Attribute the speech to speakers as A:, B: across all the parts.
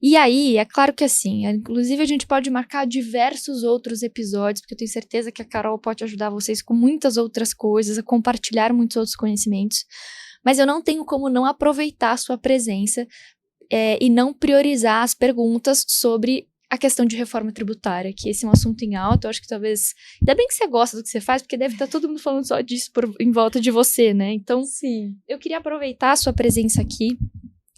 A: E aí, é claro que assim, inclusive a gente pode marcar diversos outros episódios, porque eu tenho certeza que a Carol pode ajudar vocês com muitas outras coisas, a compartilhar muitos outros conhecimentos, mas eu não tenho como não aproveitar a sua presença e não priorizar as perguntas sobre a questão de reforma tributária, que esse é um assunto em alta, eu acho que talvez, ainda bem que você gosta do que você faz, porque deve estar todo mundo falando só disso em volta de você, né? Então,
B: Sim.
A: eu queria aproveitar a sua presença aqui.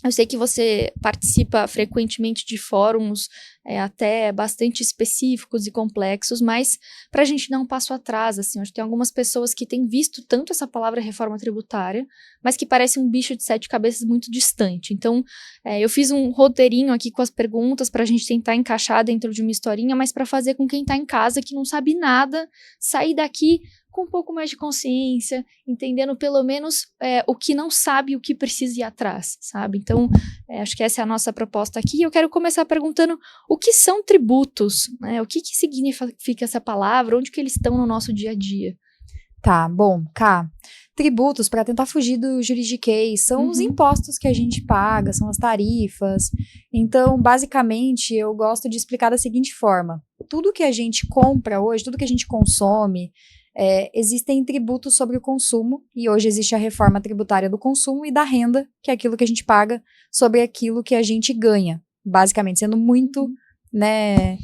A: Eu sei que você participa frequentemente de fóruns até bastante específicos e complexos, mas para a gente dar um passo atrás, assim, acho que tem algumas pessoas que têm visto tanto essa palavra reforma tributária, mas que parece um bicho de 7 cabeças muito distante. Então, eu fiz um roteirinho aqui com as perguntas para a gente tentar encaixar dentro de uma historinha, mas para fazer com quem está em casa, que não sabe nada, sair daqui com um pouco mais de consciência, entendendo pelo menos o que não sabe e o que precisa ir atrás, sabe? Então, acho que essa é a nossa proposta aqui. Eu quero começar perguntando o que são tributos, né? O que significa essa palavra, onde que eles estão no nosso dia a dia?
B: Tá, bom, Cá. Tributos, para tentar fugir do juridiquês, são os impostos que a gente paga, são as tarifas. Então, basicamente, eu gosto de explicar da seguinte forma: tudo que a gente compra hoje, tudo que a gente consome, existem tributos sobre o consumo, e hoje existe a reforma tributária do consumo e da renda, que é aquilo que a gente paga sobre aquilo que a gente ganha, basicamente, sendo muito, né,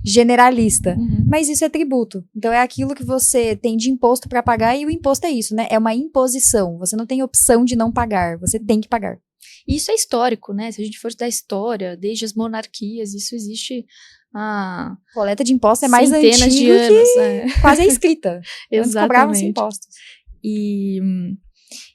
B: generalista. Mas isso é tributo. Então é aquilo que você tem de imposto para pagar, e o imposto é isso, né? É uma imposição. Você não tem opção de não pagar, você tem que pagar.
A: E isso é histórico, né? Se a gente for estudar história, desde as monarquias, isso existe há
B: coleta de impostos é mais
A: centenas
B: antigo
A: de anos,
B: que quase a escrita. Antes cobravam-se impostos.
A: E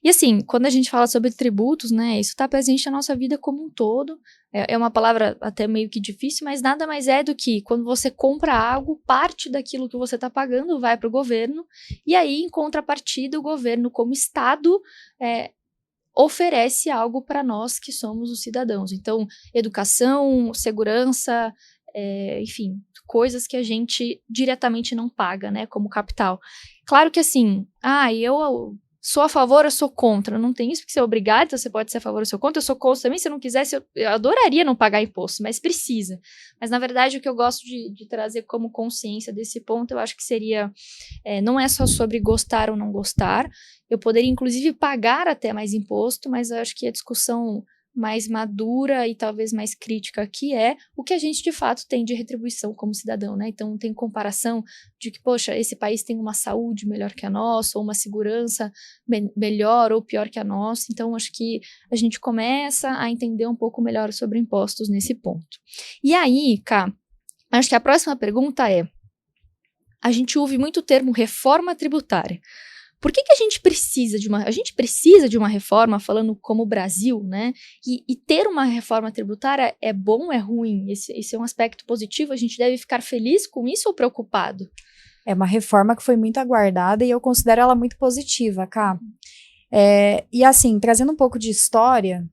A: assim, quando a gente fala sobre tributos, né, isso está presente na nossa vida como um todo. É uma palavra até meio que difícil, mas nada mais é do que quando você compra algo, parte daquilo que você está pagando vai para o governo, e aí, em contrapartida, o governo, como Estado, oferece algo para nós que somos os cidadãos. Então, educação, segurança, enfim, coisas que a gente diretamente não paga, né, como capital. Claro que assim, eu sou a favor, eu sou contra. Não tem isso porque você é obrigado, então você pode ser a favor ou sou contra. Eu sou contra também, se eu não quisesse, eu adoraria não pagar imposto, mas precisa. Mas, na verdade, o que eu gosto de trazer como consciência desse ponto, eu acho que seria, não é só sobre gostar ou não gostar. Eu poderia, inclusive, pagar até mais imposto, mas eu acho que a discussão mais madura e talvez mais crítica aqui é o que a gente de fato tem de retribuição como cidadão, né? Então tem comparação de que, poxa, esse país tem uma saúde melhor que a nossa, ou uma segurança melhor ou pior que a nossa. Então acho que a gente começa a entender um pouco melhor sobre impostos nesse ponto. E aí, Cá, acho que a próxima pergunta é: a gente ouve muito o termo reforma tributária. Por que a gente precisa de uma reforma, falando como o Brasil, né? E ter uma reforma tributária é bom, é ruim? Esse é um aspecto positivo? A gente deve ficar feliz com isso ou preocupado?
B: É uma reforma que foi muito aguardada e eu considero ela muito positiva, Cá. E assim, trazendo um pouco de história,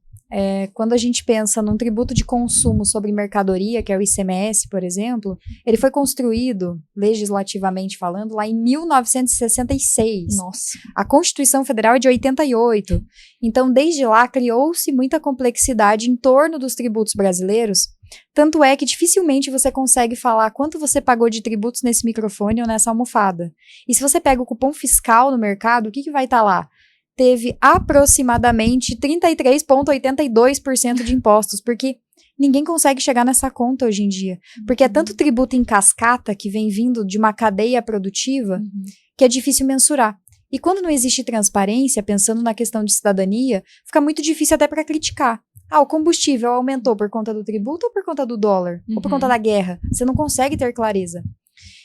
B: quando a gente pensa num tributo de consumo sobre mercadoria, que é o ICMS, por exemplo, ele foi construído, legislativamente falando, lá em 1966.
A: Nossa.
B: A Constituição Federal é de 88. Então, desde lá, criou-se muita complexidade em torno dos tributos brasileiros. Tanto é que dificilmente você consegue falar quanto você pagou de tributos nesse microfone ou nessa almofada. E se você pega o cupom fiscal no mercado, o que vai estar lá? Teve aproximadamente 33,82% de impostos, porque ninguém consegue chegar nessa conta hoje em dia. Porque é tanto tributo em cascata que vem vindo de uma cadeia produtiva que é difícil mensurar. E quando não existe transparência, pensando na questão de cidadania, fica muito difícil até para criticar. O combustível aumentou por conta do tributo ou por conta do dólar? Ou por conta da guerra? Você não consegue ter clareza.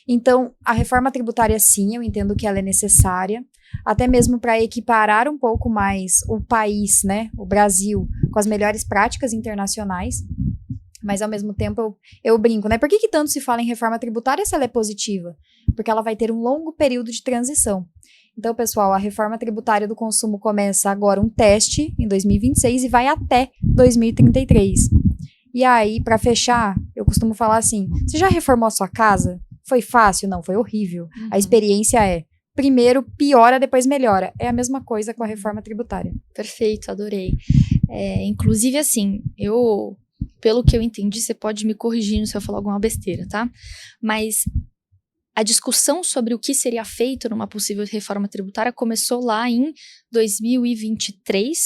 B: Então, a reforma tributária, sim, eu entendo que ela é necessária, até mesmo para equiparar um pouco mais o país, né, o Brasil, com as melhores práticas internacionais. Mas, ao mesmo tempo, eu brinco, né? Por que tanto se fala em reforma tributária se ela é positiva? Porque ela vai ter um longo período de transição. Então, pessoal, a reforma tributária do consumo começa agora um teste em 2026 e vai até 2033. E aí, para fechar, eu costumo falar assim: você já reformou a sua casa? Foi fácil? Não, foi horrível. A experiência primeiro piora, depois melhora. É a mesma coisa com a reforma tributária.
A: Perfeito, adorei. Inclusive, assim, eu pelo que eu entendi, você pode me corrigir se eu falar alguma besteira, tá? Mas a discussão sobre o que seria feito numa possível reforma tributária começou lá em 2023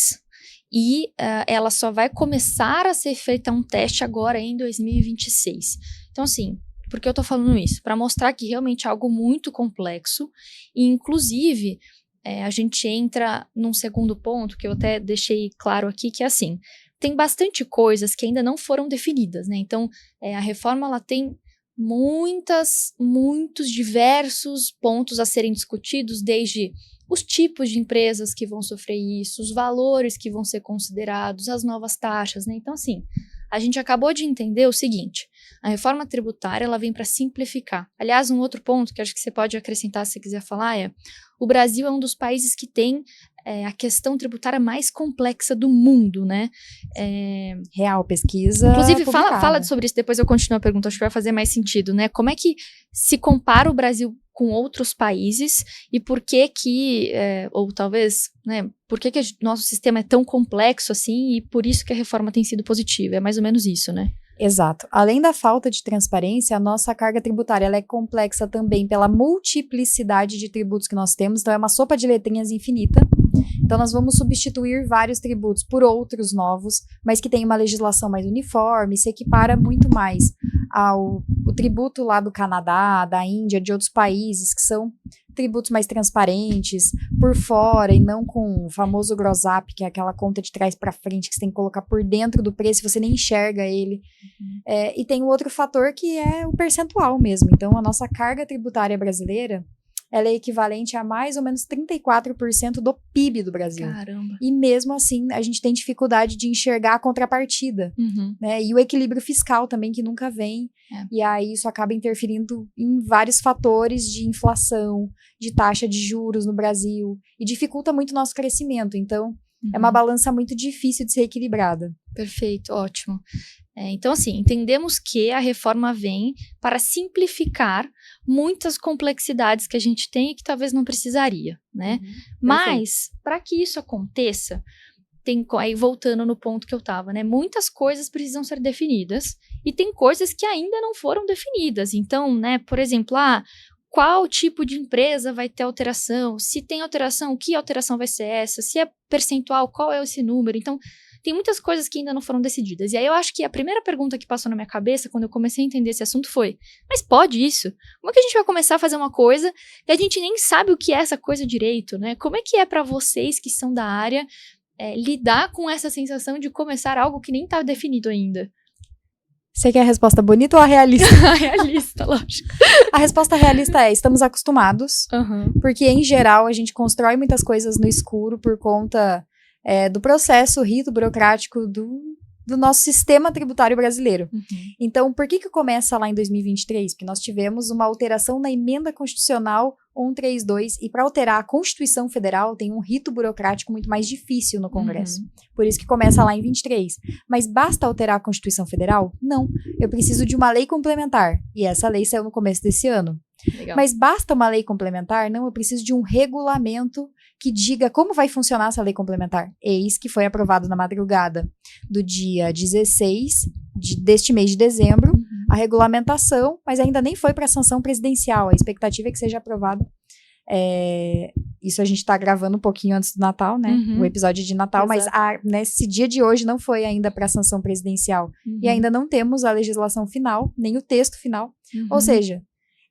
A: e ela só vai começar a ser feita um teste agora em 2026. Então, assim, por que eu tô falando isso? Para mostrar que realmente é algo muito complexo e, inclusive, a gente entra num segundo ponto que eu até deixei claro aqui, que é assim, tem bastante coisas que ainda não foram definidas, né? Então, a reforma, ela tem muitos diversos pontos a serem discutidos, desde os tipos de empresas que vão sofrer isso, os valores que vão ser considerados, as novas taxas, né? Então, assim, a gente acabou de entender o seguinte, a reforma tributária, ela vem para simplificar. Aliás, um outro ponto que acho que você pode acrescentar se você quiser falar o Brasil é um dos países que tem a questão tributária mais complexa do mundo, né?
B: Real, pesquisa.
A: Inclusive, fala sobre isso, depois eu continuo a pergunta, acho que vai fazer mais sentido, né? Como é que se compara o Brasil com outros países e por que ou talvez, né, por que nosso sistema é tão complexo assim e por isso que a reforma tem sido positiva? É mais ou menos isso, né?
B: Exato. Além da falta de transparência, a nossa carga tributária ela é complexa também pela multiplicidade de tributos que nós temos, então é uma sopa de letrinhas infinita. Então nós vamos substituir vários tributos por outros novos, mas que tem uma legislação mais uniforme, se equipara muito mais ao tributo lá do Canadá, da Índia, de outros países, que são tributos mais transparentes, por fora, e não com o famoso gross up, que é aquela conta de trás para frente, que você tem que colocar por dentro do preço, você nem enxerga ele. E tem um outro fator que é o percentual mesmo. Então, a nossa carga tributária brasileira, ela é equivalente a mais ou menos 34% do PIB do Brasil.
A: Caramba.
B: E mesmo assim, a gente tem dificuldade de enxergar a contrapartida, né? E o equilíbrio fiscal também, que nunca vem. E aí isso acaba interferindo em vários fatores de inflação, de taxa de juros no Brasil, e dificulta muito o nosso crescimento. Então, é uma balança muito difícil de ser equilibrada.
A: Perfeito, ótimo. Então, assim, entendemos que a reforma vem para simplificar muitas complexidades que a gente tem e que talvez não precisaria, né? Mas, para que isso aconteça, aí voltando no ponto que eu estava, né? Muitas coisas precisam ser definidas e tem coisas que ainda não foram definidas. Então, né, por exemplo, qual tipo de empresa vai ter alteração? Se tem alteração, que alteração vai ser essa? Se é percentual, qual é esse número? Então, tem muitas coisas que ainda não foram decididas. E aí eu acho que a primeira pergunta que passou na minha cabeça quando eu comecei a entender esse assunto foi, mas pode isso? Como é que a gente vai começar a fazer uma coisa que a gente nem sabe o que é essa coisa direito, né? Como é que é para vocês que são da área lidar com essa sensação de começar algo que nem está definido ainda?
B: Você quer a resposta bonita ou a realista?
A: A realista, lógico.
B: A resposta realista é, estamos acostumados, porque em geral a gente constrói muitas coisas no escuro por conta do processo, rito burocrático do nosso sistema tributário brasileiro. Então, por que começa lá em 2023? Porque nós tivemos uma alteração na emenda constitucional 132, e para alterar a Constituição Federal tem um rito burocrático muito mais difícil no Congresso. Por isso que começa lá em 23. Mas basta alterar a Constituição Federal? Não. Eu preciso de uma lei complementar, e essa lei saiu no começo desse ano.
A: Legal.
B: Mas basta uma lei complementar? Não, eu preciso de um regulamento que diga como vai funcionar essa lei complementar. Eis que foi aprovado na madrugada do dia 16 deste mês de dezembro, a regulamentação, mas ainda nem foi para a sanção presidencial. A expectativa é que seja aprovado. Isso a gente está gravando um pouquinho antes do Natal, né? O episódio de Natal, exato. Mas nesse dia de hoje não foi ainda para a sanção presidencial. E ainda não temos a legislação final, nem o texto final. Ou seja,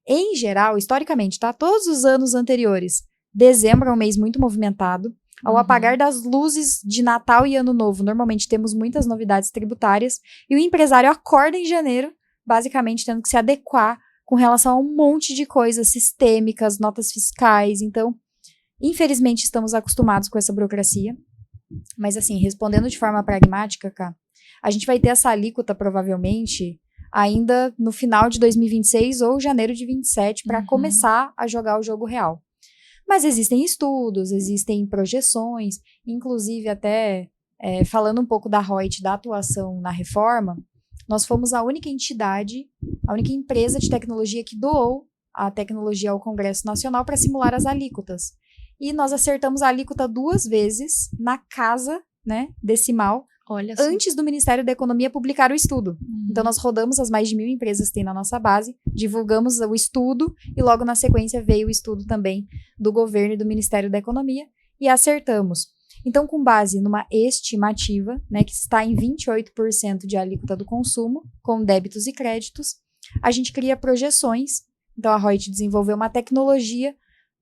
B: em geral, historicamente, tá? Todos os anos anteriores, dezembro é um mês muito movimentado. Ao apagar das luzes de Natal e Ano Novo, normalmente temos muitas novidades tributárias. E o empresário acorda em janeiro, basicamente tendo que se adequar com relação a um monte de coisas sistêmicas, notas fiscais. Então, infelizmente, estamos acostumados com essa burocracia. Mas, assim, respondendo de forma pragmática, Cá, a gente vai ter essa alíquota, provavelmente, ainda no final de 2026 ou janeiro de 27, para começar a jogar o jogo real. Mas existem estudos, existem projeções, inclusive até falando um pouco da ROIT, da atuação na reforma, nós fomos a única entidade, a única empresa de tecnologia que doou a tecnologia ao Congresso Nacional para simular as alíquotas. E nós acertamos a alíquota 2 vezes na casa, né, decimal,
A: Olha só.
B: Antes do Ministério da Economia publicar o estudo. Então, nós rodamos as mais de 1.000 empresas que tem na nossa base, divulgamos o estudo e logo na sequência veio o estudo também do governo e do Ministério da Economia e acertamos. Então, com base numa estimativa, né, que está em 28% de alíquota do consumo, com débitos e créditos, a gente cria projeções. Então, a Reut desenvolveu uma tecnologia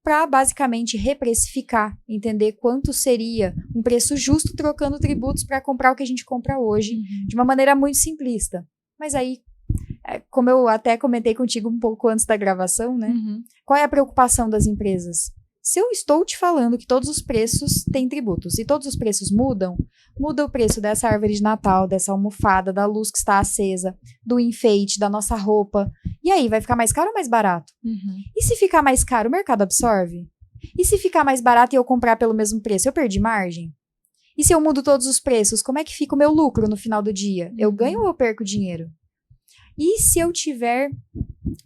B: para basicamente reprecificar, entender quanto seria um preço justo trocando tributos para comprar o que a gente compra hoje, de uma maneira muito simplista. Mas aí, como eu até comentei contigo um pouco antes da gravação, né? Qual é a preocupação das empresas? Se eu estou te falando que todos os preços têm tributos e todos os preços mudam, muda o preço dessa árvore de Natal, dessa almofada, da luz que está acesa, do enfeite, da nossa roupa. E aí, vai ficar mais caro ou mais barato? E se ficar mais caro, o mercado absorve? E se ficar mais barato e eu comprar pelo mesmo preço, eu perdi margem? E se eu mudo todos os preços, como é que fica o meu lucro no final do dia? Eu ganho ou eu perco dinheiro? E se eu tiver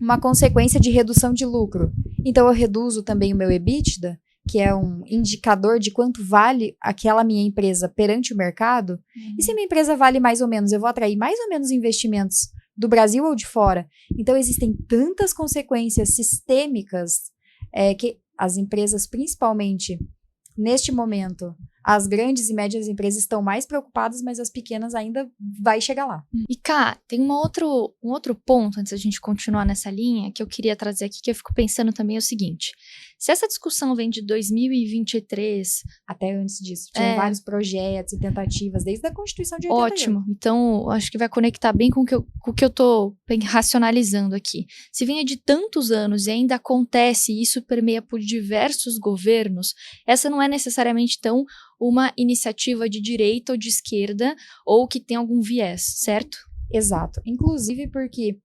B: uma consequência de redução de lucro? Então, eu reduzo também o meu EBITDA, que é um indicador de quanto vale aquela minha empresa perante o mercado. E se minha empresa vale mais ou menos, eu vou atrair mais ou menos investimentos do Brasil ou de fora? Então, existem tantas consequências sistêmicas que as empresas, principalmente neste momento, as grandes e médias empresas estão mais preocupadas, mas as pequenas ainda vai chegar lá.
A: E, Ká, tem um outro ponto, antes da gente continuar nessa linha, que eu queria trazer aqui, que eu fico pensando também o seguinte. Se essa discussão vem de 2023...
B: Até antes disso, tinha vários projetos e tentativas, desde a Constituição de 88.
A: Ótimo. Então, acho que vai conectar bem com o que eu tô racionalizando aqui. Se vinha de tantos anos e ainda acontece, e isso permeia por diversos governos, essa não é necessariamente tão uma iniciativa de direita ou de esquerda, ou que tem algum viés, certo?
B: Exato. Inclusive porque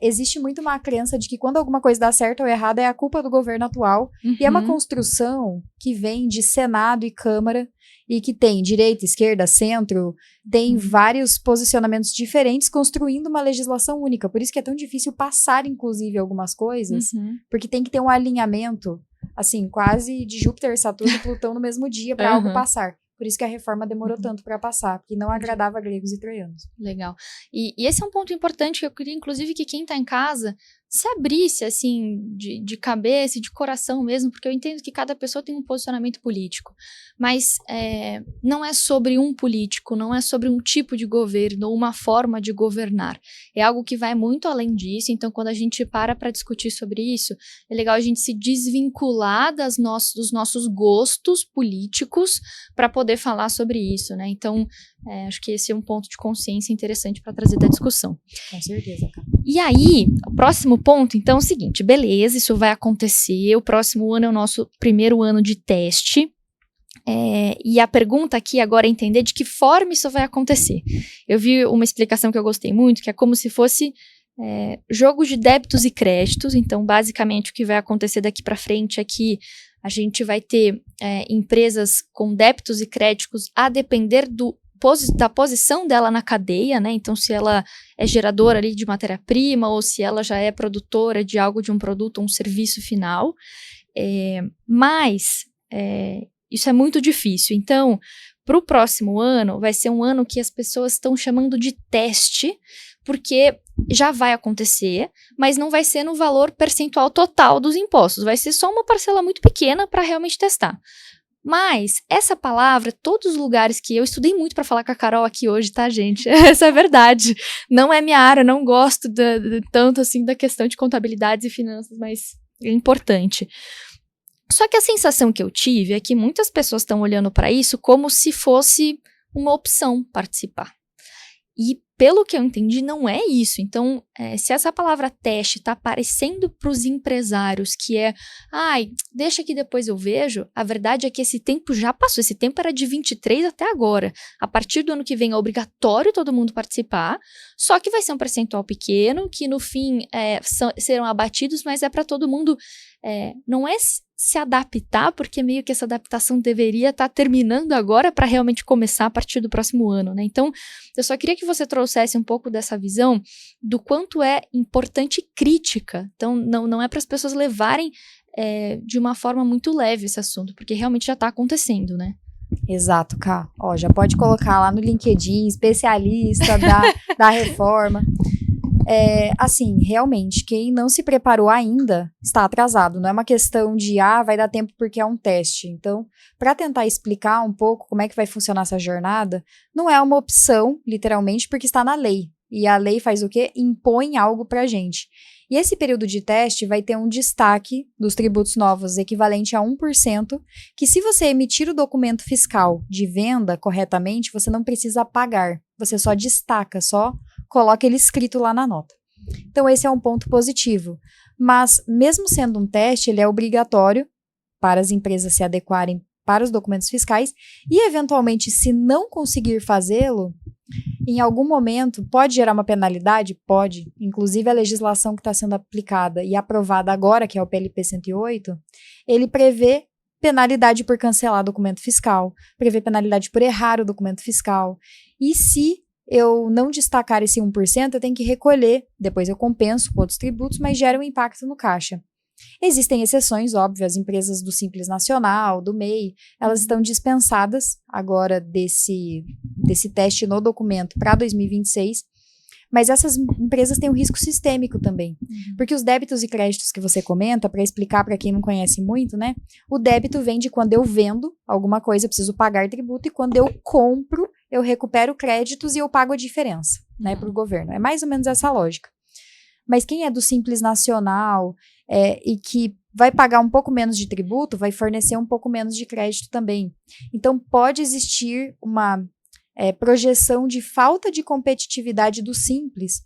B: existe muito uma crença de que quando alguma coisa dá certo ou errado é a culpa do governo atual. E é uma construção que vem de Senado e Câmara e que tem direita, esquerda, centro, tem vários posicionamentos diferentes construindo uma legislação única. Por isso que é tão difícil passar, inclusive, algumas coisas, porque tem que ter um alinhamento, assim, quase de Júpiter, Saturno e Plutão no mesmo dia para algo passar. Por isso que a reforma demorou tanto para passar, porque não agradava gregos e troianos.
A: Legal. E esse é um ponto importante que eu queria, inclusive, que quem está em casa se abrisse, assim, de cabeça e de coração mesmo, porque eu entendo que cada pessoa tem um posicionamento político. Mas não é sobre um político, não é sobre um tipo de governo ou uma forma de governar. É algo que vai muito além disso. Então, quando a gente para discutir sobre isso, é legal a gente se desvincular dos nossos gostos políticos para poder falar sobre isso, né? Então, acho que esse é um ponto de consciência interessante para trazer da discussão.
B: Com certeza, cara.
A: E aí, o próximo ponto, então, é o seguinte, beleza, isso vai acontecer, o próximo ano é o nosso primeiro ano de teste, e a pergunta aqui agora é entender de que forma isso vai acontecer. Eu vi uma explicação que eu gostei muito, que é como se fosse jogo de débitos e créditos. Então, basicamente, o que vai acontecer daqui para frente é que a gente vai ter empresas com débitos e créditos a depender da posição dela na cadeia, né? Então, se ela é geradora ali de matéria-prima ou se ela já é produtora de algo, de um produto ou um serviço final. Mas isso é muito difícil. Então, para o próximo ano, vai ser um ano que as pessoas estão chamando de teste, porque já vai acontecer, mas não vai ser no valor percentual total dos impostos. Vai ser só uma parcela muito pequena para realmente testar. Mas essa palavra, todos os lugares que eu estudei muito para falar com a Carol aqui hoje, tá, gente? Essa é a verdade. Não é minha área, não gosto tanto assim da questão de contabilidades e finanças, mas é importante. Só que a sensação que eu tive é que muitas pessoas estão olhando para isso como se fosse uma opção participar. E pelo que eu entendi, não é isso. Então, se essa palavra teste está aparecendo para os empresários, que deixa que depois eu vejo, a verdade é que esse tempo já passou. Esse tempo era de 23 até agora. A partir do ano que vem é obrigatório todo mundo participar, só que vai ser um percentual pequeno, que no fim serão abatidos, mas é para todo mundo. Não é se adaptar, porque meio que essa adaptação deveria estar terminando agora para realmente começar a partir do próximo ano, né? Então, eu só queria que você trouxesse um pouco dessa visão do quanto é importante crítica. Então, não é para as pessoas levarem de uma forma muito leve esse assunto, porque realmente já está acontecendo, né?
B: Exato, Ká. Ó, já pode colocar lá no LinkedIn, especialista da reforma. Assim, realmente, quem não se preparou ainda está atrasado. Não é uma questão de, vai dar tempo porque é um teste. Então, para tentar explicar um pouco como é que vai funcionar essa jornada, não é uma opção, literalmente, porque está na lei. E a lei faz o quê? Impõe algo para a gente. E esse período de teste vai ter um destaque dos tributos novos equivalente a 1%, que se você emitir o documento fiscal de venda corretamente, você não precisa pagar. Você só destaca, só coloca ele escrito lá na nota. Então, esse é um ponto positivo. Mas, mesmo sendo um teste, ele é obrigatório para as empresas se adequarem para os documentos fiscais e, eventualmente, se não conseguir fazê-lo, em algum momento, pode gerar uma penalidade? Pode. Inclusive, a legislação que está sendo aplicada e aprovada agora, que é o PLP 108, ele prevê penalidade por cancelar documento fiscal, prevê penalidade por errar o documento fiscal. E se eu não destacar esse 1%, eu tenho que recolher, depois eu compenso com outros tributos, mas gera um impacto no caixa. Existem exceções, óbvio, as empresas do Simples Nacional, do MEI, elas estão dispensadas agora desse teste no documento para 2026, mas essas empresas têm um risco sistêmico também, porque os débitos e créditos que você comenta, para explicar para quem não conhece muito, né, o débito vem de quando eu vendo alguma coisa, eu preciso pagar tributo, e quando eu compro, eu recupero créditos e eu pago a diferença, né, para o governo. É mais ou menos essa lógica. Mas quem é do Simples Nacional e que vai pagar um pouco menos de tributo, vai fornecer um pouco menos de crédito também. Então, pode existir uma projeção de falta de competitividade do Simples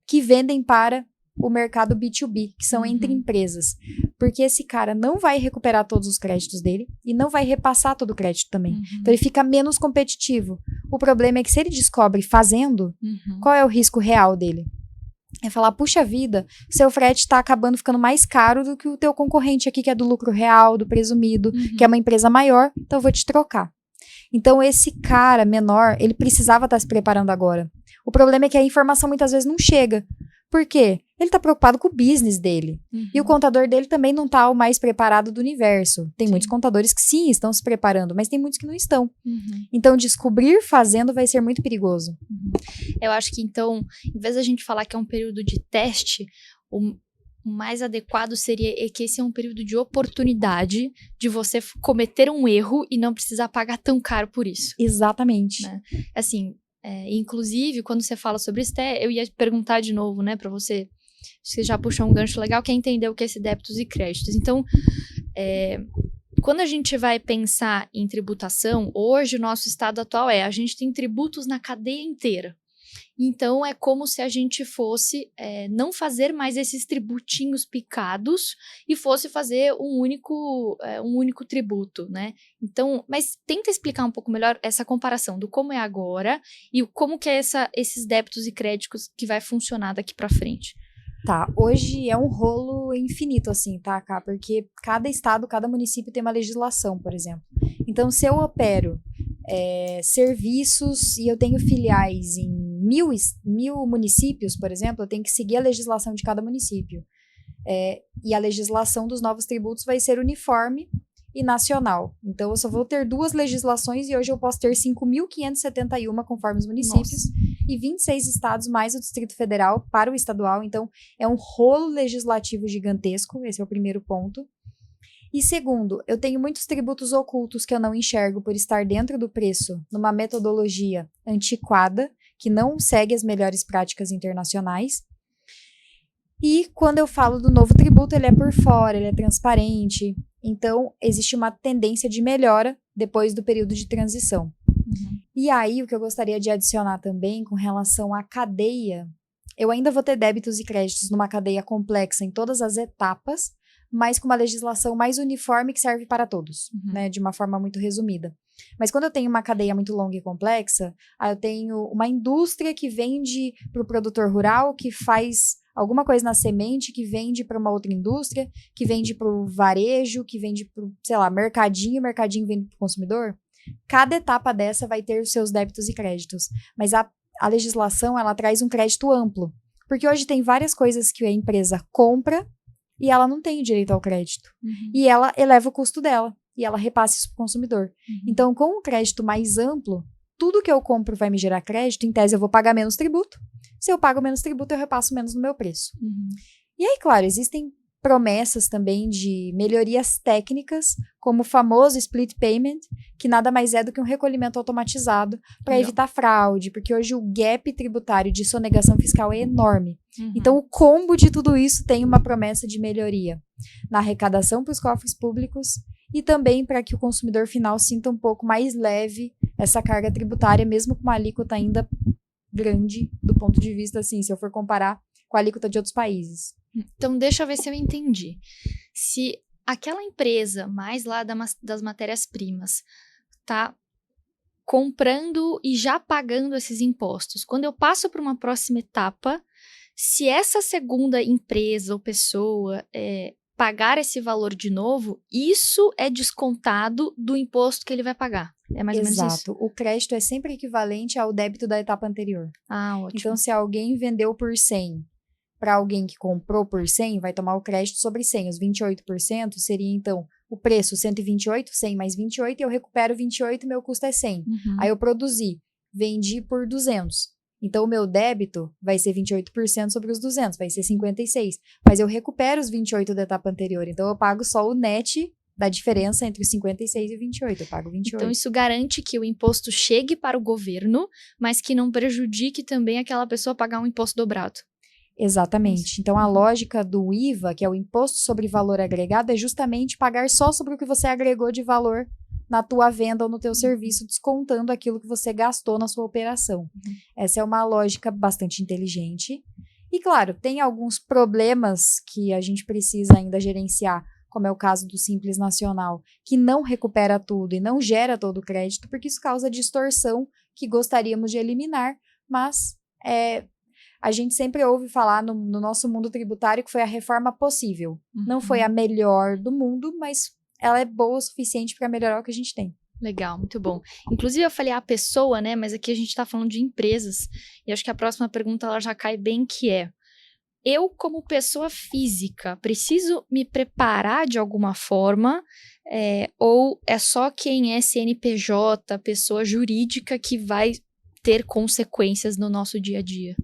B: que vendem para o mercado B2B, que são entre empresas. Porque esse cara não vai recuperar todos os créditos dele e não vai repassar todo o crédito também. Então, ele fica menos competitivo. O problema é que se ele descobre fazendo, qual é o risco real dele? É falar, puxa vida, seu frete está acabando ficando mais caro do que o teu concorrente aqui, que é do lucro real, do presumido, que é uma empresa maior, então eu vou te trocar. Então, esse cara menor, ele precisava estar se preparando agora. O problema é que a informação muitas vezes não chega. Por quê? Ele está preocupado com o business dele. E o contador dele também não está o mais preparado do universo. Tem muitos contadores que sim, estão se preparando, mas tem muitos que não estão. Então, descobrir fazendo vai ser muito perigoso.
A: Eu acho que, então, em vez da gente falar que é um período de teste, o mais adequado seria que esse é um período de oportunidade de você cometer um erro e não precisar pagar tão caro por isso.
B: Exatamente.
A: Né? Assim, inclusive, quando você fala sobre isso, eu ia perguntar de novo, né, para você já puxou um gancho legal, que é entender o que é esse débitos e créditos. Então, quando a gente vai pensar em tributação, hoje o nosso estado atual a gente tem tributos na cadeia inteira. Então, é como se a gente fosse não fazer mais esses tributinhos picados e fosse fazer um único tributo, né? Então, mas tenta explicar um pouco melhor essa comparação do como é agora e como que é esses débitos e créditos que vai funcionar daqui para frente.
B: Tá, hoje é um rolo infinito, assim, tá, Cá? Porque cada estado, cada município tem uma legislação, por exemplo. Então, se eu opero serviços e eu tenho filiais em 1.000 municípios, por exemplo, eu tenho que seguir a legislação de cada município. E a legislação dos novos tributos vai ser uniforme e nacional. Então, eu só vou ter 2 legislações e hoje eu posso ter 5.571 conforme os municípios. Nossa. E 26 estados mais o Distrito Federal para o estadual. Então, é um rolo legislativo gigantesco. Esse é o primeiro ponto. E segundo, eu tenho muitos tributos ocultos que eu não enxergo por estar dentro do preço, numa metodologia antiquada, que não segue as melhores práticas internacionais. E quando eu falo do novo tributo, ele é por fora, ele é transparente. Então, existe uma tendência de melhora depois do período de transição. E aí, o que eu gostaria de adicionar também com relação à cadeia, eu ainda vou ter débitos e créditos numa cadeia complexa em todas as etapas, mas com uma legislação mais uniforme que serve para todos, né, de uma forma muito resumida. Mas quando eu tenho uma cadeia muito longa e complexa, eu tenho uma indústria que vende para o produtor rural, que faz alguma coisa na semente, que vende para uma outra indústria, que vende para o varejo, que vende para o, sei lá, mercadinho vende para o consumidor. Cada etapa dessa vai ter os seus débitos e créditos. Mas a legislação, ela traz um crédito amplo. Porque hoje tem várias coisas que a empresa compra e ela não tem direito ao crédito. E ela eleva o custo dela. e ela repasse isso para o consumidor. Então, com um crédito mais amplo, tudo que eu compro vai me gerar crédito, em tese eu vou pagar menos tributo. Se eu pago menos tributo, eu repasso menos no meu preço. E aí, claro, existem promessas também de melhorias técnicas, como o famoso split payment, que nada mais é do que um recolhimento automatizado para evitar fraude, porque hoje o gap tributário de sonegação fiscal é enorme. Então, o combo de tudo isso tem uma promessa de melhoria na arrecadação para os cofres públicos e também para que o consumidor final sinta um pouco mais leve essa carga tributária, mesmo com uma alíquota ainda grande do ponto de vista, assim, se eu for comparar com a alíquota de outros países.
A: Então, deixa eu ver se eu entendi. Se aquela empresa, mais lá das matérias-primas, está comprando e já pagando esses impostos, quando eu passo para uma próxima etapa, se essa segunda empresa ou pessoa pagar esse valor de novo, isso é descontado do imposto que ele vai pagar. É mais ou menos isso?
B: Exato. O crédito é sempre equivalente ao débito da etapa anterior.
A: Ótimo.
B: Então, se alguém vendeu por 100 para alguém que comprou por 100, vai tomar o crédito sobre 100. Os 28% seria, então, o preço 128, 100 mais 28, e eu recupero 28 e meu custo é 100. Aí eu produzi, vendi por 200. Então, o meu débito vai ser 28% sobre os 200, vai ser 56. Mas eu recupero os 28 da etapa anterior. Então, eu pago só o net da diferença entre os 56 e 28. Eu pago 28.
A: Então, isso garante que o imposto chegue para o governo, mas que não prejudique também aquela pessoa a pagar um imposto dobrado.
B: Exatamente. Então, a lógica do IVA, que é o Imposto sobre Valor Agregado, é justamente pagar só sobre o que você agregou de valor na tua venda ou no teu serviço, descontando aquilo que você gastou na sua operação. Essa é uma lógica bastante inteligente. E, claro, tem alguns problemas que a gente precisa ainda gerenciar, como é o caso do Simples Nacional, que não recupera tudo e não gera todo o crédito, porque isso causa distorção que gostaríamos de eliminar, mas a gente sempre ouve falar no nosso mundo tributário que foi a reforma possível. Não foi a melhor do mundo, mas ela é boa o suficiente para melhorar o que a gente tem.
A: Legal, muito bom. Inclusive, eu falei a pessoa, né? Mas aqui a gente está falando de empresas. E acho que a próxima pergunta ela já cai bem, que é: eu, como pessoa física, preciso me preparar de alguma forma? Ou é só quem é CNPJ, pessoa jurídica, que vai ter consequências no nosso dia a dia?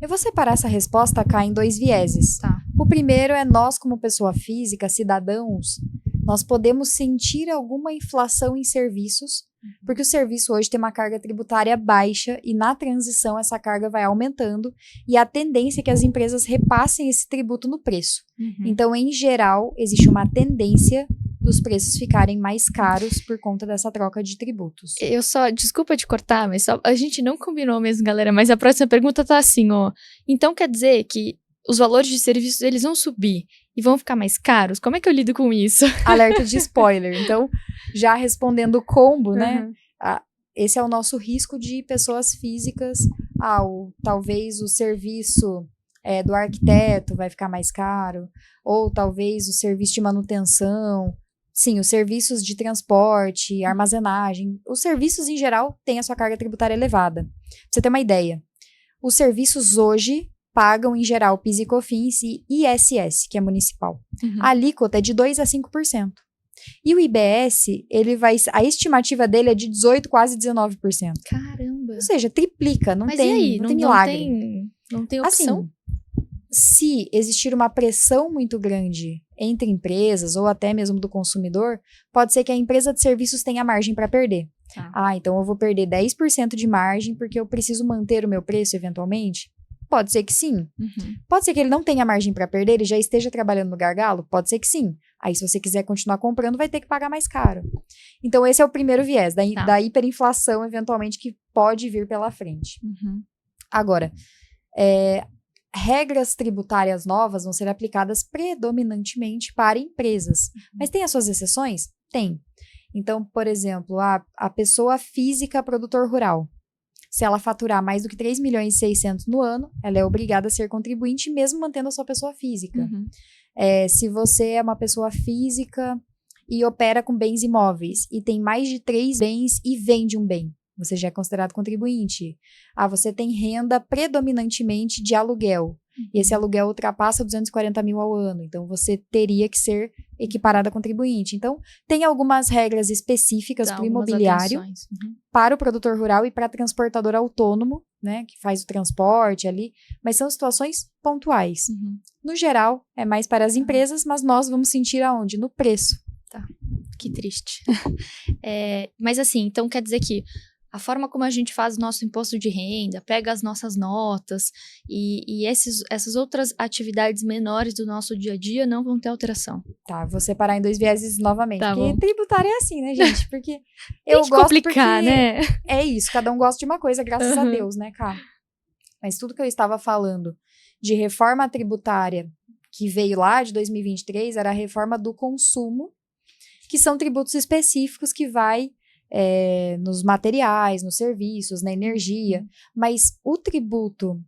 B: Eu vou separar essa resposta cá em 2 vieses.
A: Tá.
B: O primeiro é nós, como pessoa física, cidadãos, nós podemos sentir alguma inflação em serviços, porque o serviço hoje tem uma carga tributária baixa e na transição essa carga vai aumentando e a tendência é que as empresas repassem esse tributo no preço. Então, em geral, existe uma tendência dos preços ficarem mais caros por conta dessa troca de tributos.
A: Desculpa te cortar, mas a gente não combinou mesmo, galera, mas a próxima pergunta tá assim, ó. Então quer dizer que os valores de serviços, eles vão subir e vão ficar mais caros? Como é que eu lido com isso?
B: Alerta de spoiler. Então, já respondendo o combo, né? Esse é o nosso risco de pessoas físicas. Talvez o serviço do arquiteto vai ficar mais caro, ou talvez o serviço de manutenção. Sim, os serviços de transporte, armazenagem, os serviços em geral têm a sua carga tributária elevada. Pra você ter uma ideia, os serviços hoje pagam em geral PIS e COFINS e ISS, que é municipal. A alíquota é de 2% a 5%. E o IBS, a estimativa dele é de 18%, quase 19%.
A: Caramba!
B: Ou seja, triplica, não tem milagre.
A: Não tem opção?
B: Assim, se existir uma pressão muito grande entre empresas ou até mesmo do consumidor, pode ser que a empresa de serviços tenha margem para perder. Então eu vou perder 10% de margem porque eu preciso manter o meu preço eventualmente? Pode ser que sim. Pode ser que ele não tenha margem para perder, ele já esteja trabalhando no gargalo? Pode ser que sim. Aí se você quiser continuar comprando, vai ter que pagar mais caro. Então esse é o primeiro viés, da hiperinflação eventualmente que pode vir pela frente. Agora, regras tributárias novas vão ser aplicadas predominantemente para empresas. Mas tem as suas exceções? Tem. Então, por exemplo, a pessoa física produtor rural, se ela faturar mais do que 3 milhões e 600 no ano, ela é obrigada a ser contribuinte mesmo mantendo a sua pessoa física. Se você é uma pessoa física e opera com bens imóveis e tem mais de 3 bens e vende um bem, você já é considerado contribuinte. Você tem renda predominantemente de aluguel. e esse aluguel ultrapassa 240 mil ao ano. Então, você teria que ser equiparada a contribuinte. Então, tem algumas regras específicas para o imobiliário, para o produtor rural e para transportador autônomo, né, que faz o transporte ali, mas são situações pontuais. No geral, é mais para as empresas, mas nós vamos sentir aonde? No preço.
A: Tá, que triste. Mas assim, então quer dizer que a forma como a gente faz o nosso imposto de renda, pega as nossas notas e essas outras atividades menores do nosso dia a dia não vão ter alteração.
B: Tá, vou separar em 2 vieses novamente.
A: Tá
B: porque
A: bom.
B: tributário é assim, né, gente? Porque
A: eu gosto complicar,
B: porque
A: né?
B: É isso, cada um gosta de uma coisa, graças a Deus, né, cara? Mas tudo que eu estava falando de reforma tributária que veio lá de 2023 era a reforma do consumo, que são tributos específicos que vai nos materiais, nos serviços, na energia, mas o tributo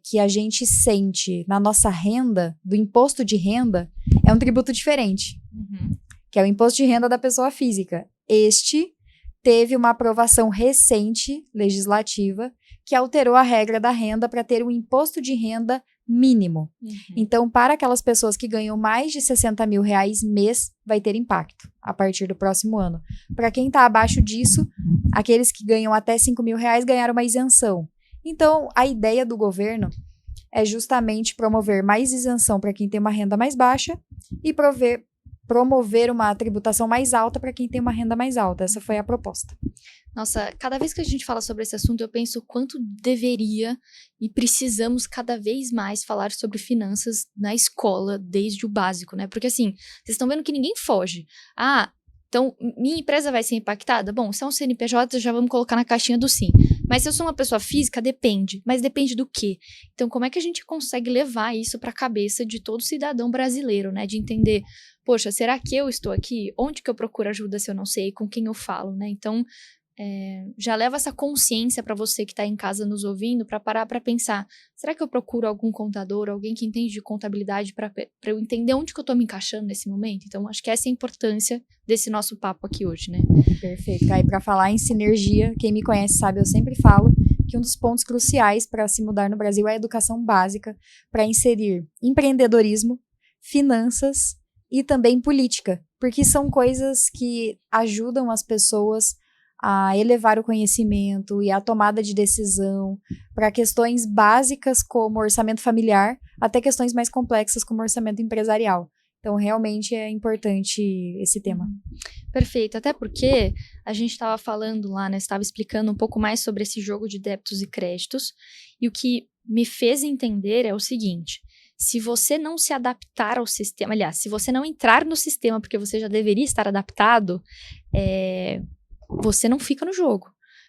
B: que a gente sente na nossa renda, do imposto de renda, é um tributo diferente, que é o imposto de renda da pessoa física. Este teve uma aprovação recente, legislativa, que alterou a regra da renda para ter um imposto de renda mínimo. Então, para aquelas pessoas que ganham mais de 60 mil reais mês, vai ter impacto a partir do próximo ano. Para quem está abaixo disso, aqueles que ganham até 5 mil reais ganharam uma isenção. Então, a ideia do governo é justamente promover mais isenção para quem tem uma renda mais baixa e promover uma tributação mais alta para quem tem uma renda mais alta. Essa foi a proposta.
A: Nossa, cada vez que a gente fala sobre esse assunto, eu penso o quanto deveria e precisamos cada vez mais falar sobre finanças na escola, desde o básico, né? Porque assim, vocês estão vendo que ninguém foge. Então, minha empresa vai ser impactada? Bom, se é um CNPJ, já vamos colocar na caixinha do sim. Mas se eu sou uma pessoa física, depende. Mas depende do quê? Então, como é que a gente consegue levar isso para a cabeça de todo cidadão brasileiro, né? De entender, poxa, será que eu estou aqui? Onde que eu procuro ajuda se eu não sei? Com quem eu falo, né? Então, já leva essa consciência para você que está em casa nos ouvindo, para parar para pensar, será que eu procuro algum contador, alguém que entende de contabilidade para eu entender onde que eu estou me encaixando nesse momento? Então, acho que essa é a importância desse nosso papo aqui hoje, né?
B: Perfeito. Aí, para falar em sinergia, quem me conhece sabe, eu sempre falo que um dos pontos cruciais para se mudar no Brasil é a educação básica, para inserir empreendedorismo, finanças e também política, porque são coisas que ajudam as pessoas a elevar o conhecimento e a tomada de decisão para questões básicas como orçamento familiar, até questões mais complexas como orçamento empresarial. Então, realmente é importante esse tema.
A: Perfeito, até porque a gente estava falando lá, né, estava explicando um pouco mais sobre esse jogo de débitos e créditos, e o que me fez entender é o seguinte: se você não se adaptar ao sistema, aliás, se você não entrar no sistema porque você já deveria estar adaptado, você não fica no jogo,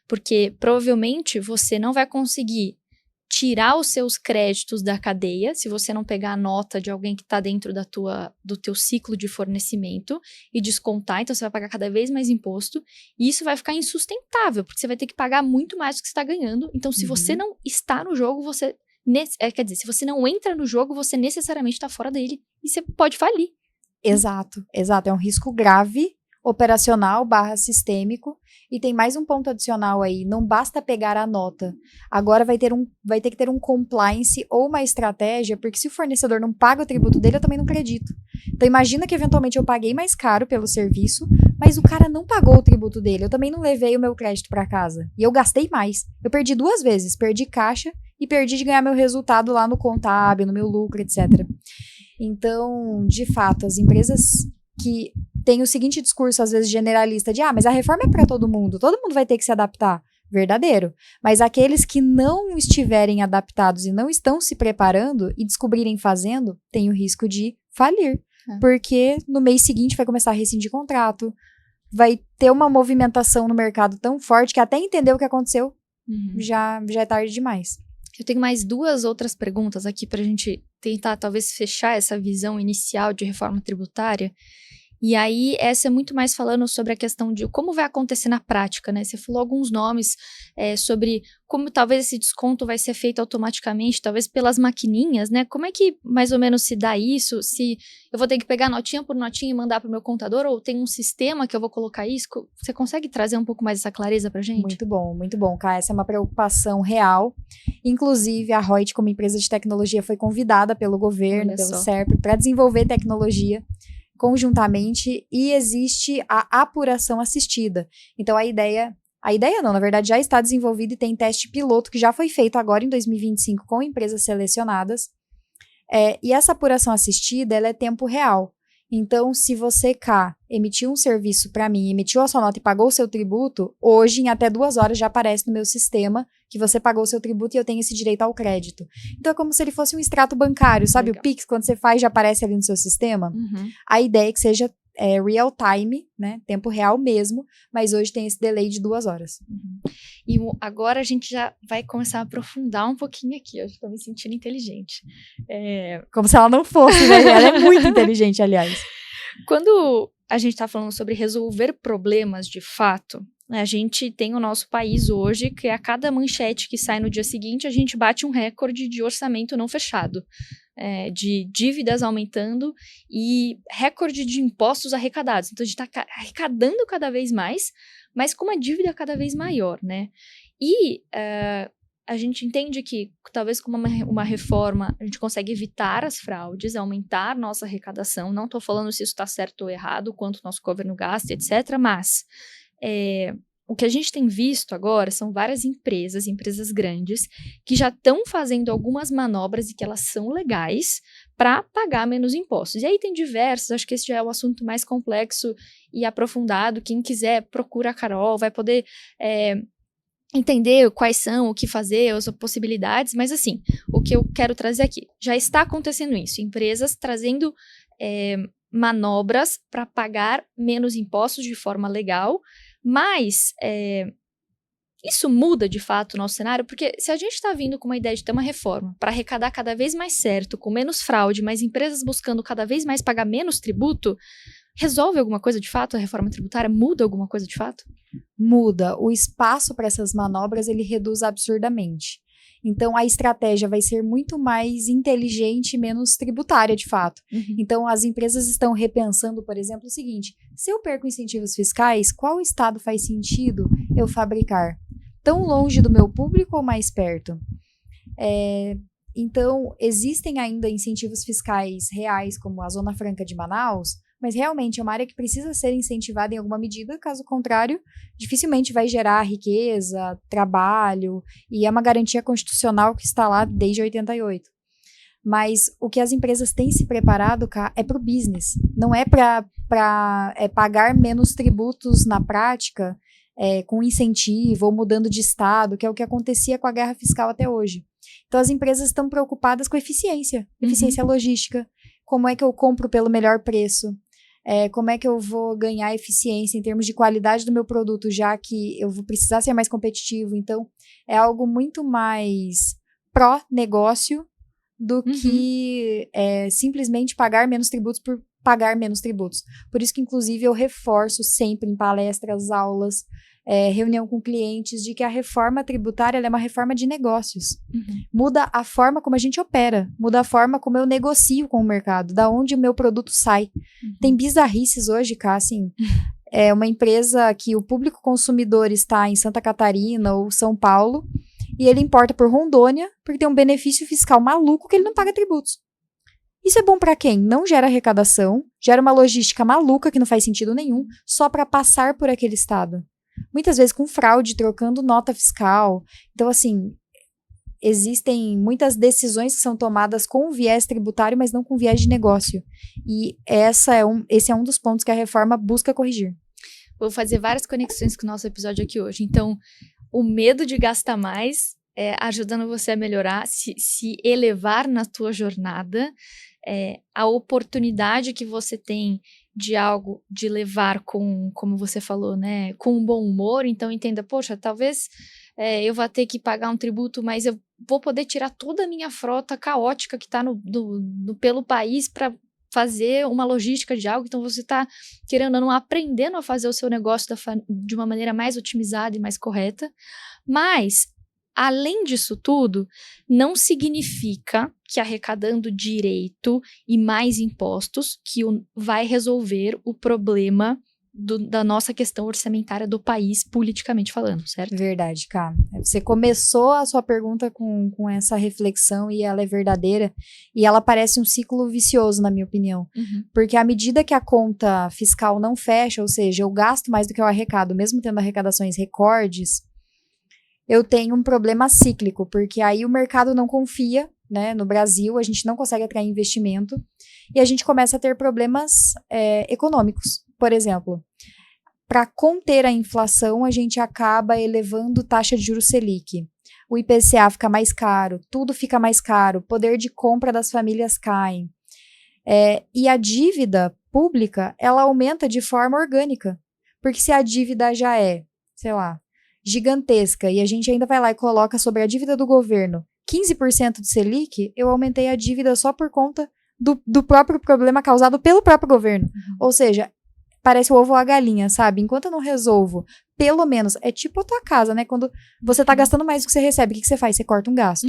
A: porque provavelmente você não vai conseguir tirar os seus créditos da cadeia se você não pegar a nota de alguém que está dentro do teu ciclo de fornecimento e descontar, então você vai pagar cada vez mais imposto, e isso vai ficar insustentável, porque você vai ter que pagar muito mais do que você está ganhando. Então, se você não está no jogo, quer dizer, se você não entra no jogo, você necessariamente está fora dele, e você pode falir.
B: Exato. É um risco grave, operacional / sistêmico, e tem mais um ponto adicional aí, não basta pegar a nota, agora vai ter que ter um compliance ou uma estratégia, porque se o fornecedor não paga o tributo dele, eu também não acredito. Então imagina que eventualmente eu paguei mais caro pelo serviço, mas o cara não pagou o tributo dele, eu também não levei o meu crédito para casa, e eu gastei mais, eu perdi 2 vezes, perdi caixa e perdi de ganhar meu resultado lá no contábil, no meu lucro, etc. Então, de fato, as empresas que tem o seguinte discurso, às vezes, generalista, de mas a reforma é para todo mundo vai ter que se adaptar. Verdadeiro. Mas aqueles que não estiverem adaptados e não estão se preparando e descobrirem fazendo, tem o risco de falir. Porque no mês seguinte vai começar a rescindir contrato, vai ter uma movimentação no mercado tão forte que até entender o que aconteceu já é tarde demais.
A: Eu tenho mais 2 outras perguntas aqui para a gente tentar, talvez, fechar essa visão inicial de reforma tributária. E aí, essa é muito mais falando sobre a questão de como vai acontecer na prática, né? Você falou alguns nomes sobre como talvez esse desconto vai ser feito automaticamente, talvez pelas maquininhas, né? Como é que mais ou menos se dá isso? Se eu vou ter que pegar notinha por notinha e mandar para o meu contador, ou tem um sistema que eu vou colocar isso? Você consegue trazer um pouco mais essa clareza para gente?
B: Muito bom, Cá. Essa é uma preocupação real. Inclusive, a Reut, como empresa de tecnologia, foi convidada pelo governo, pelo SERP, para desenvolver tecnologia conjuntamente, e existe a apuração assistida. Então, a ideia não, na verdade, já está desenvolvida e tem teste piloto que já foi feito agora em 2025 com empresas selecionadas. E essa apuração assistida, ela é tempo real. Então, se você, Cá, emitiu um serviço para mim, emitiu a sua nota e pagou o seu tributo, hoje, em até 2 horas, já aparece no meu sistema que você pagou o seu tributo e eu tenho esse direito ao crédito. Então, é como se ele fosse um extrato bancário, sabe? Legal. O Pix, quando você faz, já aparece ali no seu sistema. A ideia é que seja real time, né? Tempo real mesmo, mas hoje tem esse delay de 2 horas.
A: E agora a gente já vai começar a aprofundar um pouquinho aqui. Eu estou me sentindo inteligente.
B: Como se ela não fosse, né? Ela é muito inteligente, aliás.
A: Quando a gente está falando sobre resolver problemas de fato, a gente tem o nosso país hoje, que a cada manchete que sai no dia seguinte, a gente bate um recorde de orçamento não fechado, de dívidas aumentando e recorde de impostos arrecadados. Então, a gente está arrecadando cada vez mais, mas com uma dívida cada vez maior, né? E a gente entende que, talvez com uma reforma, a gente consegue evitar as fraudes, aumentar nossa arrecadação. Não estou falando se isso está certo ou errado, quanto o nosso governo gasta, etc., mas o que a gente tem visto agora são várias empresas grandes, que já estão fazendo algumas manobras e que elas são legais para pagar menos impostos. E aí tem diversos, acho que esse já é o assunto mais complexo e aprofundado. Quem quiser, procura a Carol, vai poder entender quais são, o que fazer, as possibilidades, mas assim, o que eu quero trazer aqui, já está acontecendo isso, empresas trazendo manobras para pagar menos impostos de forma legal, mas isso muda de fato o nosso cenário, porque se a gente está vindo com uma ideia de ter uma reforma para arrecadar cada vez mais certo, com menos fraude, mas empresas buscando cada vez mais pagar menos tributo, resolve alguma coisa de fato a reforma tributária? Muda alguma coisa de fato?
B: Muda. O espaço para essas manobras, ele reduz absurdamente. Então, a estratégia vai ser muito mais inteligente e menos tributária, de fato. Então, as empresas estão repensando, por exemplo, o seguinte: se eu perco incentivos fiscais, qual estado faz sentido eu fabricar? Tão longe do meu público ou mais perto? Então, existem ainda incentivos fiscais reais, como a Zona Franca de Manaus, mas realmente é uma área que precisa ser incentivada em alguma medida, caso contrário, dificilmente vai gerar riqueza, trabalho, e é uma garantia constitucional que está lá desde 88. Mas o que as empresas têm se preparado, Cá, é para o business, não é para pagar menos tributos na prática, com incentivo ou mudando de estado, que é o que acontecia com a guerra fiscal até hoje. Então, as empresas estão preocupadas com eficiência logística, como é que eu compro pelo melhor preço, como é que eu vou ganhar eficiência em termos de qualidade do meu produto, já que eu vou precisar ser mais competitivo. Então, é algo muito mais pró-negócio do que simplesmente pagar menos tributos por pagar menos tributos. Por isso que, inclusive, eu reforço sempre em palestras, aulas, reunião com clientes, de que a reforma tributária ela é uma reforma de negócios. Muda a forma como a gente opera, muda a forma como eu negocio com o mercado, da onde o meu produto sai. Tem bizarrices hoje, Cá, assim, uma empresa que o público consumidor está em Santa Catarina ou São Paulo, e ele importa por Rondônia, porque tem um benefício fiscal maluco que ele não paga tributos. Isso é bom para quem? Não gera arrecadação, gera uma logística maluca que não faz sentido nenhum, só para passar por aquele estado. Muitas vezes com fraude, trocando nota fiscal. Então, assim, existem muitas decisões que são tomadas com viés tributário, mas não com viés de negócio. E esse é um dos pontos que a reforma busca corrigir.
A: Vou fazer várias conexões com o nosso episódio aqui hoje. Então, o medo de gastar mais ajudando você a melhorar, se elevar na tua jornada, a oportunidade que você tem de levar com, como você falou, né, com um bom humor. Então entenda, poxa, talvez eu vá ter que pagar um tributo, mas eu vou poder tirar toda a minha frota caótica que está pelo país para fazer uma logística de algo, então você está, querendo ou não, aprendendo a fazer o seu negócio de uma maneira mais otimizada e mais correta, mas, além disso tudo, não significa que arrecadando direito e mais impostos que vai resolver o problema da nossa questão orçamentária do país, politicamente falando, certo?
B: Verdade, Ká. Você começou a sua pergunta com essa reflexão e ela é verdadeira, e ela parece um ciclo vicioso, na minha opinião. Porque à medida que a conta fiscal não fecha, ou seja, eu gasto mais do que eu arrecado, mesmo tendo arrecadações recordes, eu tenho um problema cíclico, porque aí o mercado não confia, né, no Brasil, a gente não consegue atrair investimento, e a gente começa a ter problemas econômicos. Por exemplo, para conter a inflação, a gente acaba elevando taxa de juros Selic. O IPCA fica mais caro, tudo fica mais caro, o poder de compra das famílias cai. E a dívida pública, ela aumenta de forma orgânica. Porque se a dívida já é, sei lá, gigantesca, e a gente ainda vai lá e coloca sobre a dívida do governo 15% de Selic, eu aumentei a dívida só por conta do próprio problema causado pelo próprio governo. Ou seja, parece o ovo ou a galinha, sabe? Enquanto eu não resolvo, pelo menos, é tipo a tua casa, né? Quando você tá gastando mais do que você recebe, o que você faz? Você corta um gasto.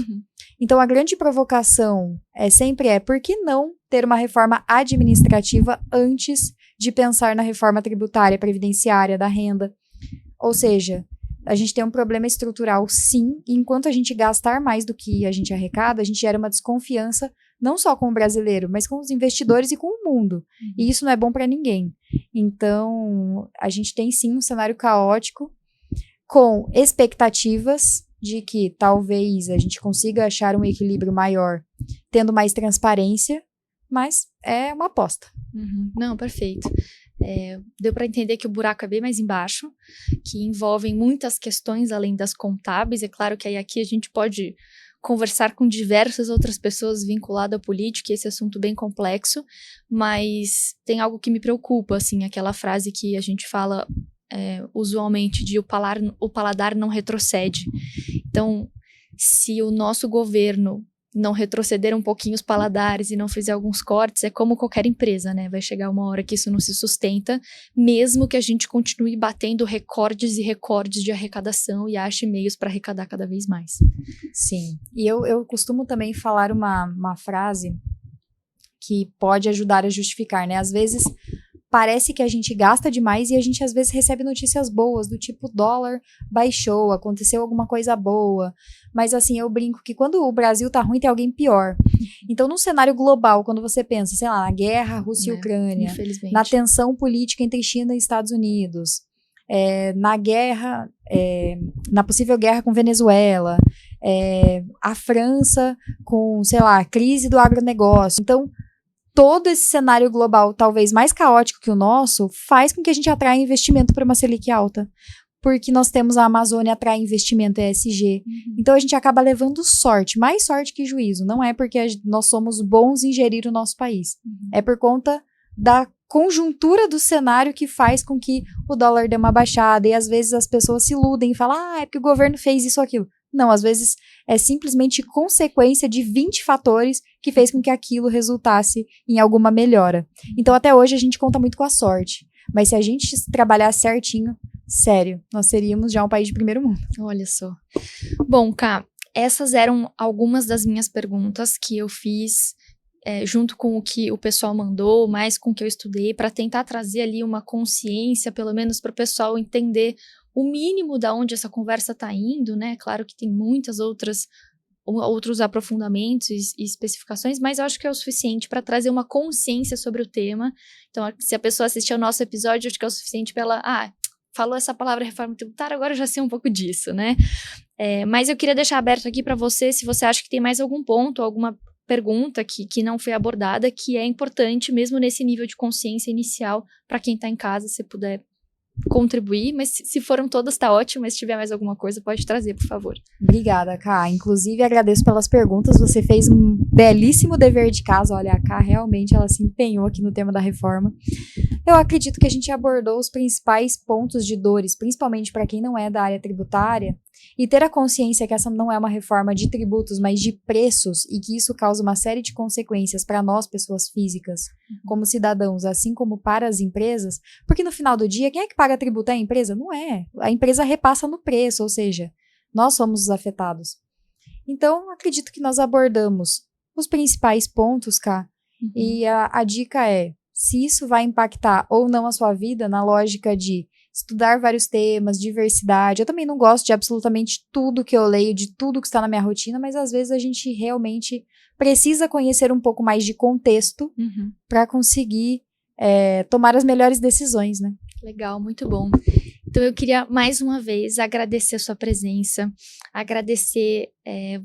B: Então, a grande provocação sempre por que não ter uma reforma administrativa antes de pensar na reforma tributária, previdenciária, da renda? Ou seja, a gente tem um problema estrutural, sim, e enquanto a gente gastar mais do que a gente arrecada, a gente gera uma desconfiança não só com o brasileiro, mas com os investidores e com o mundo. E isso não é bom para ninguém. Então, a gente tem sim um cenário caótico, com expectativas de que talvez a gente consiga achar um equilíbrio maior, tendo mais transparência, mas é uma aposta.
A: Não, perfeito. Deu para entender que o buraco é bem mais embaixo, que envolvem muitas questões além das contábeis. É claro que aí aqui a gente pode conversar com diversas outras pessoas vinculadas à política, e esse assunto bem complexo, mas tem algo que me preocupa, assim, aquela frase que a gente fala usualmente de o paladar não retrocede. Então, se o nosso governo não retroceder um pouquinho os paladares e não fizer alguns cortes, é como qualquer empresa, né? Vai chegar uma hora que isso não se sustenta, mesmo que a gente continue batendo recordes e recordes de arrecadação e ache meios para arrecadar cada vez mais.
B: Sim. E eu costumo também falar uma frase que pode ajudar a justificar, né? Às vezes parece que a gente gasta demais e a gente às vezes recebe notícias boas, do tipo dólar baixou, aconteceu alguma coisa boa. Mas assim, eu brinco que quando o Brasil tá ruim, tem alguém pior. Então, num cenário global, quando você pensa, sei lá, na guerra Rússia e Ucrânia, na tensão política entre China e Estados Unidos, na guerra, na possível guerra com Venezuela, a França com, sei lá, a crise do agronegócio. Então, todo esse cenário global, talvez mais caótico que o nosso, faz com que a gente atraia investimento para uma Selic alta. Porque nós temos a Amazônia atrai investimento ESG. Então, a gente acaba levando sorte, mais sorte que juízo. Não é porque nós somos bons em gerir o nosso país. É por conta da conjuntura do cenário que faz com que o dólar dê uma baixada. E, às vezes, as pessoas se iludem e falam, é porque o governo fez isso ou aquilo. Não, às vezes é simplesmente consequência de 20 fatores que fez com que aquilo resultasse em alguma melhora. Então, até hoje, a gente conta muito com a sorte. Mas se a gente trabalhar certinho, sério, nós seríamos já um país de primeiro mundo.
A: Olha só. Bom, Ká, essas eram algumas das minhas perguntas que eu fiz junto com o que o pessoal mandou, mais com o que eu estudei, para tentar trazer ali uma consciência, pelo menos para o pessoal entender o mínimo da onde essa conversa está indo, né? Claro que tem muitas outros aprofundamentos e especificações, mas eu acho que é o suficiente para trazer uma consciência sobre o tema. Então, se a pessoa assistir ao nosso episódio, acho que é o suficiente para ela, falou essa palavra reforma tributária, agora eu já sei um pouco disso, né? Mas eu queria deixar aberto aqui para você, se você acha que tem mais algum ponto, alguma pergunta que não foi abordada, que é importante mesmo nesse nível de consciência inicial, para quem está em casa, se puder contribuir, mas se foram todas tá ótimo, mas se tiver mais alguma coisa pode trazer, por favor.
B: Obrigada, Ká. Inclusive agradeço pelas perguntas, você fez um belíssimo dever de casa. Olha, a Ká realmente ela se empenhou aqui no tema da reforma. Eu acredito que a gente abordou os principais pontos de dores, principalmente para quem não é da área tributária, e ter a consciência que essa não é uma reforma de tributos, mas de preços, e que isso causa uma série de consequências para nós, pessoas físicas, como cidadãos, assim como para as empresas, porque no final do dia, quem é que paga tributo? É a empresa? Não é. A empresa repassa no preço, ou seja, nós somos os afetados. Então, acredito que nós abordamos os principais pontos, Ká, e a dica é, se isso vai impactar ou não a sua vida, na lógica de estudar vários temas, diversidade. Eu também não gosto de absolutamente tudo que eu leio, de tudo que está na minha rotina, mas às vezes a gente realmente precisa conhecer um pouco mais de contexto para conseguir tomar as melhores decisões, né?
A: Legal, muito bom. Então eu queria mais uma vez agradecer a sua presença, agradecer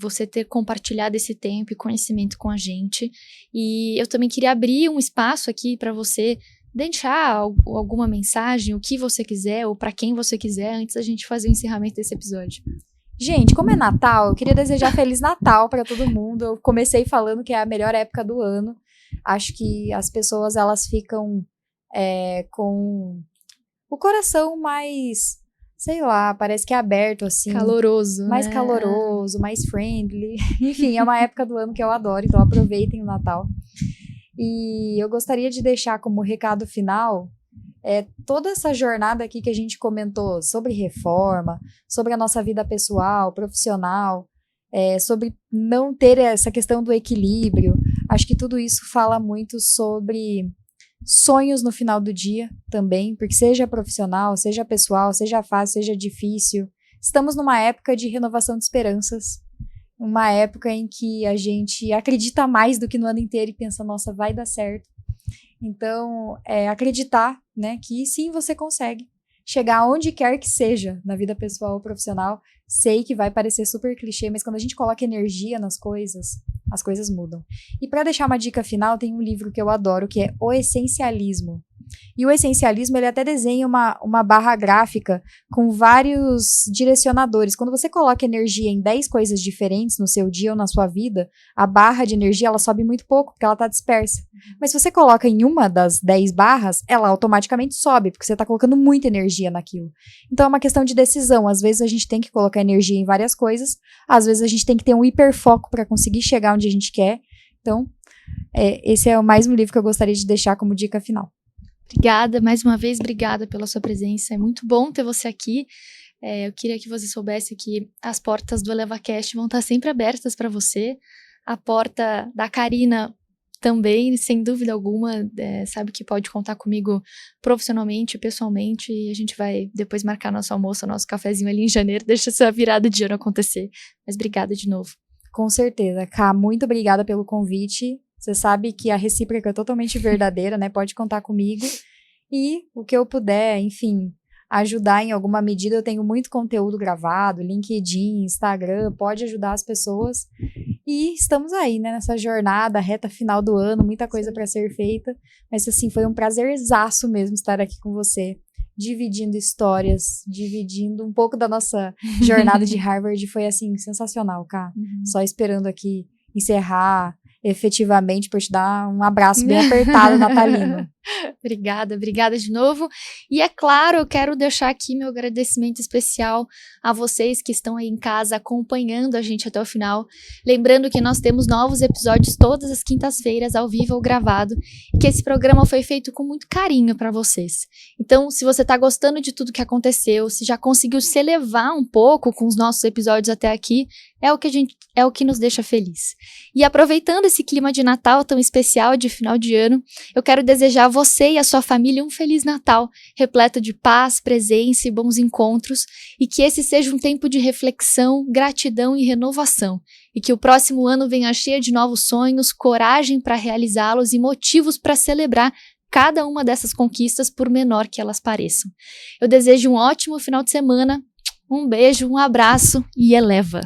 A: você ter compartilhado esse tempo e conhecimento com a gente. E eu também queria abrir um espaço aqui para você deixar alguma mensagem, o que você quiser, ou para quem você quiser, antes da gente fazer o encerramento desse episódio.
B: Gente, como é Natal, eu queria desejar Feliz Natal para todo mundo. Eu comecei falando que é a melhor época do ano. Acho que as pessoas, elas ficam com o coração mais, sei lá, parece que é aberto, assim.
A: Caloroso,
B: mais
A: né?
B: caloroso, mais friendly. Enfim, é uma época do ano que eu adoro, então aproveitem o Natal. E eu gostaria de deixar como recado final toda essa jornada aqui que a gente comentou sobre reforma, sobre a nossa vida pessoal, profissional, sobre não ter essa questão do equilíbrio. Acho que tudo isso fala muito sobre sonhos no final do dia também, porque seja profissional, seja pessoal, seja fácil, seja difícil, estamos numa época de renovação de esperanças, uma época em que a gente acredita mais do que no ano inteiro e pensa, nossa, vai dar certo. Então, acreditar, né, que sim, você consegue chegar onde quer que seja, na vida pessoal ou profissional. Sei que vai parecer super clichê, mas quando a gente coloca energia nas coisas, as coisas mudam. E para deixar uma dica final, tem um livro que eu adoro, que é O Essencialismo. E o essencialismo, ele até desenha uma barra gráfica com vários direcionadores. Quando você coloca energia em 10 coisas diferentes no seu dia ou na sua vida, a barra de energia, ela sobe muito pouco, porque ela está dispersa. Mas se você coloca em uma das 10 barras, ela automaticamente sobe, porque você está colocando muita energia naquilo. Então é uma questão de decisão. Às vezes a gente tem que colocar energia em várias coisas, às vezes a gente tem que ter um hiperfoco para conseguir chegar onde a gente quer. Então, esse é mais um livro que eu gostaria de deixar como dica final.
A: Obrigada, mais uma vez, obrigada pela sua presença. É muito bom ter você aqui. Eu queria que você soubesse que as portas do ElevaCast vão estar sempre abertas para você. A porta da Karina também, sem dúvida alguma, sabe que pode contar comigo profissionalmente, pessoalmente, e a gente vai depois marcar nosso almoço, nosso cafezinho ali em janeiro, deixa essa virada de ano acontecer. Mas obrigada de novo.
B: Com certeza. Ká, muito obrigada pelo convite. Você sabe que a recíproca é totalmente verdadeira, né? Pode contar comigo. E o que eu puder, enfim, ajudar em alguma medida. Eu tenho muito conteúdo gravado, LinkedIn, Instagram, pode ajudar as pessoas. E estamos aí, né? Nessa jornada, reta final do ano, muita coisa para ser feita. Mas, assim, foi um prazerzaço mesmo estar aqui com você, dividindo histórias, dividindo um pouco da nossa jornada de Harvard. Foi, assim, sensacional, Ká. Só esperando aqui encerrar efetivamente para te dar um abraço bem apertado, natalino.
A: Obrigada de novo. E é claro, eu quero deixar aqui meu agradecimento especial a vocês que estão aí em casa acompanhando a gente até o final. Lembrando que nós temos novos episódios todas as quintas-feiras, ao vivo ou gravado, e que esse programa foi feito com muito carinho para vocês. Então, se você está gostando de tudo que aconteceu, se já conseguiu se elevar um pouco com os nossos episódios até aqui, é o que nos deixa feliz. E aproveitando esse clima de Natal tão especial, de final de ano, eu quero desejar a você e a sua família um Feliz Natal, repleto de paz, presença e bons encontros, e que esse seja um tempo de reflexão, gratidão e renovação, e que o próximo ano venha cheio de novos sonhos, coragem para realizá-los e motivos para celebrar cada uma dessas conquistas, por menor que elas pareçam. Eu desejo um ótimo final de semana, um beijo, um abraço e eleva!